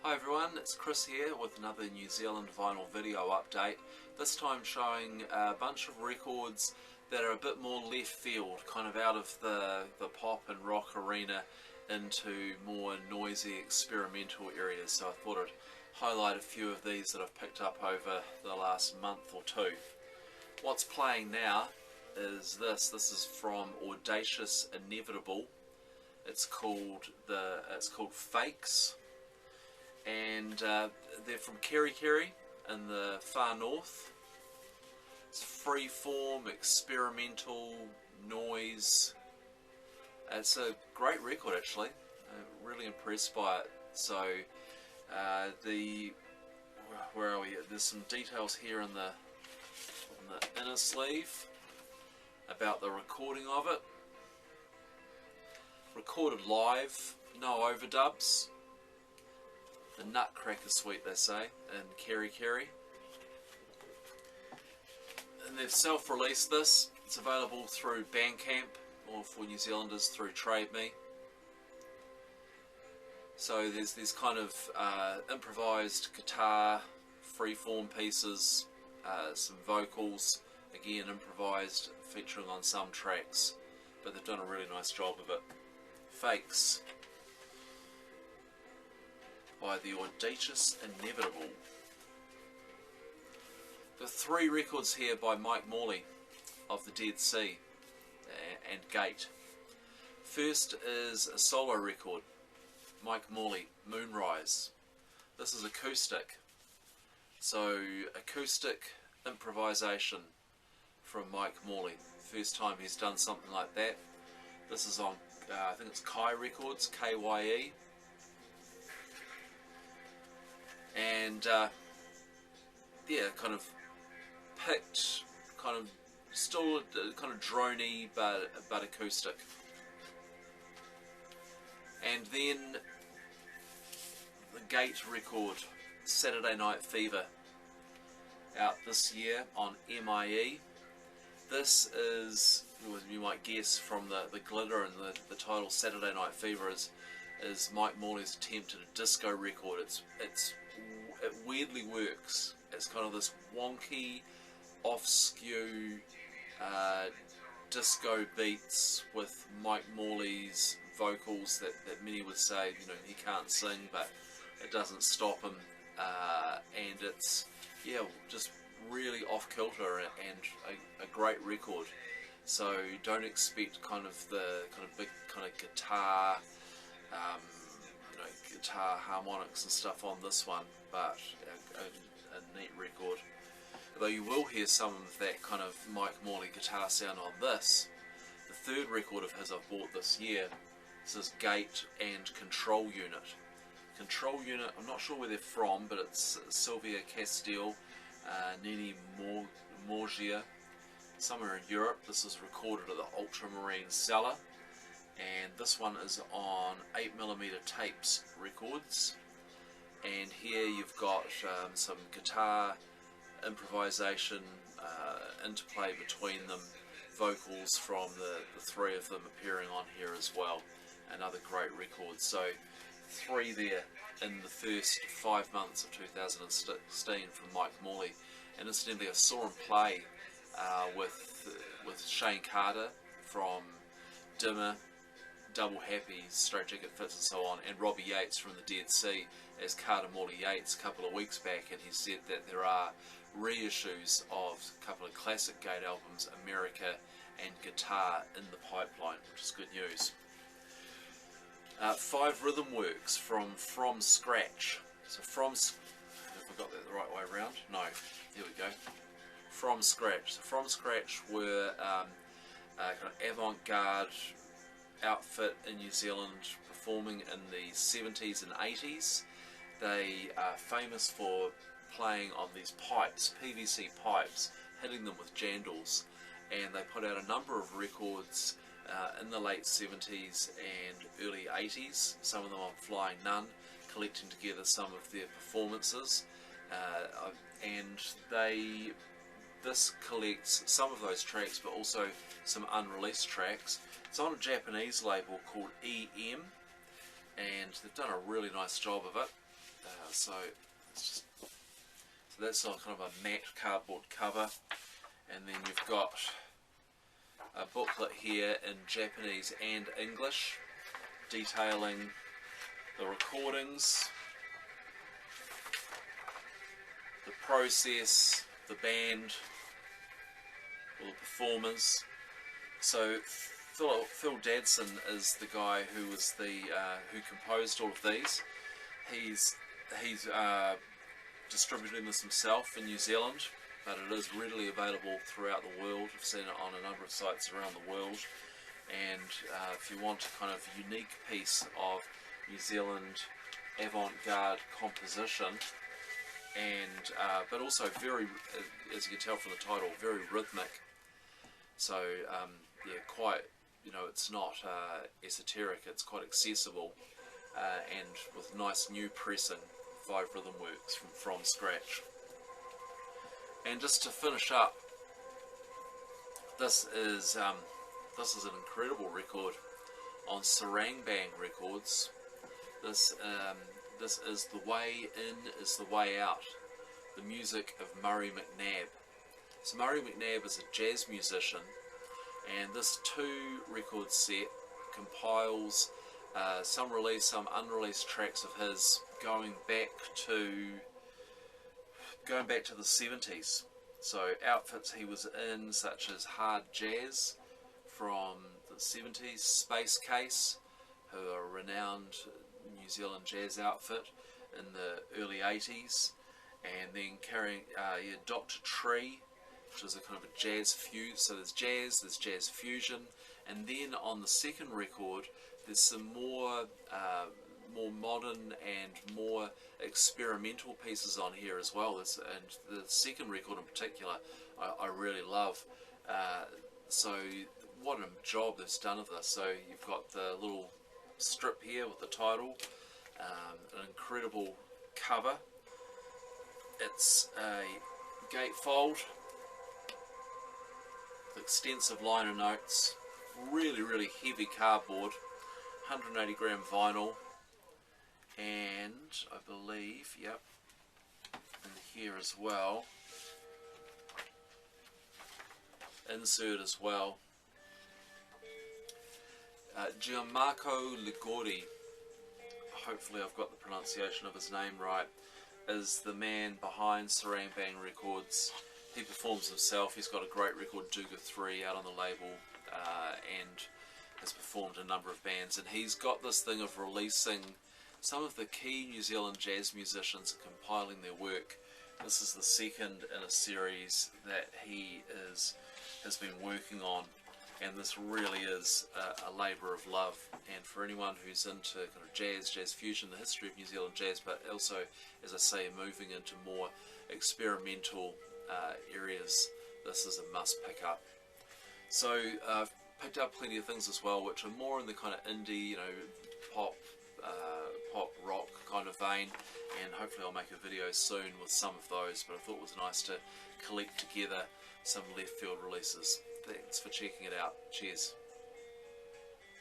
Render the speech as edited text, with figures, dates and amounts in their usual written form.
Hi everyone, it's Chris here with another New Zealand vinyl video update. This time showing a bunch of records that are a bit more left field, kind of out of the pop and rock arena into more noisy experimental areas. So I thought I'd highlight a few of these that I've picked up over the last month or two. What's playing now is this is from Audacious Inevitable. It's called Fakes. And they're from WaihekeRecords in the far north. It's freeform, experimental, noise. It's a great record actually. I'm really impressed by it. So where are we? There's some details here on the inner sleeve about the recording of it. Recorded live, no overdubs. The Nutcracker Suite, they say, in WaihekeRecords. And they've self-released this. It's available through Bandcamp, or for New Zealanders through Trade Me. So there's these kind of improvised guitar, freeform pieces, some vocals, again improvised, featuring on some tracks, but they've done a really nice job of it. Fakes by the Audacious Inevitable. The three records here by Mike Morley of the Dead Sea and Gate. First is a solo record, Mike Morley, Moonrise. This is acoustic, so acoustic improvisation from Mike Morley. First time he's done something like that. This is on, I think it's Kai Records, K-Y-E. And yeah, kind of picked, kind of still kind of droney but acoustic. And then the Gate record, Saturday Night Fever, out this year on MIE. This is, you might guess from the glitter and the title, Saturday Night Fever is Mike Morley's attempt at a disco record. It weirdly works. It's kind of this wonky, off-skew disco beats with Mike Morley's vocals that many would say, you know, he can't sing, but it doesn't stop him. And it's, yeah, just really off-kilter and a great record. So don't expect kind of the big kind of guitar, guitar harmonics and stuff on this one, but a neat record. Though you will hear some of that kind of Mike Morley guitar sound on this. The third record of his I've bought this year. This is Gate and Control Unit. Control Unit, I'm not sure where they're from, but it's Sylvia Castile, Nini Morgia, somewhere in Europe. This is recorded at the Ultramarine Cellar. And this one is on 8mm Tapes Records. And here you've got some guitar improvisation, interplay between them, vocals from the three of them appearing on here as well. Another great record. So three there in the first 5 months of 2016 from Mike Morley. And incidentally, I saw him play with Shane Carter from Dimmer, Double Happy, Straight Jacket Fits and so on, and Robbie Yates from the Dead Sea as Carter Morley Yates a couple of weeks back, and he said that there are reissues of a couple of classic Gate albums, America and Guitar, in the pipeline, which is good news. 5 rhythm works from Scratch. So have I got that the right way around? No, here we go. From Scratch. So From Scratch were kind of avant-garde outfit in New Zealand, performing in the 70s and 80s. They are famous for playing on these pipes, PVC pipes, hitting them with jandals, and they put out a number of records in the late 70s and early 80s, some of them on Flying Nun, collecting together some of their performances, and this collects some of those tracks but also some unreleased tracks. It's on a Japanese label called EM, and they've done a really nice job of it. So that's on kind of a matte cardboard cover, and then you've got a booklet here in Japanese and English detailing the recordings, the process, the band, or the performers. So Phil Dadson is the guy who was who composed all of these. He's distributing this himself in New Zealand, but it is readily available throughout the world. I've seen it on a number of sites around the world. And if you want a kind of unique piece of New Zealand avant-garde composition, and but also very, as you can tell from the title, very rhythmic. So yeah, quite, it's not esoteric. It's quite accessible, and with nice new pressing, 5 rhythm works from scratch. And just to finish up, this is an incredible record on WaihekeRecords. This is The Way In Is The Way Out, the music of Murray McNabb. So Murray McNabb is a jazz musician, and this 2-record set compiles some released, some unreleased tracks of his going back to the 70s. So outfits he was in, such as Hard Jazz from the 70s, Space Case, who are a renowned New Zealand jazz outfit in the early 80s, and then carrying Dr. Tree, which is a kind of a jazz fusion. So there's jazz fusion, and then on the 2nd record there's some more modern and more experimental pieces on here as well. And the 2nd record in particular I really love. So what a job they've done of this. So you've got the little strip here with the title, an incredible cover. It's a gatefold, extensive liner notes, really heavy cardboard, 180 gram vinyl, and I believe, yep, and here as well, insert as well. Gianmarco Ligori, hopefully I've got the pronunciation of his name right, is the man behind WaihekeRecords. He performs himself. He's got a great record, Duga 3, out on the label, and has performed a number of bands. And he's got this thing of releasing some of the key New Zealand jazz musicians and compiling their work. This is the 2nd in a series that he has been working on, and this really is a labour of love. And for anyone who's into kind of jazz fusion, the history of New Zealand jazz, but also, as I say, moving into more experimental areas, this is a must pick up. So I've picked up plenty of things as well which are more in the kind of indie, pop rock kind of vein, and hopefully I'll make a video soon with some of those, but I thought it was nice to collect together some left field releases. Thanks for checking it out. Cheers.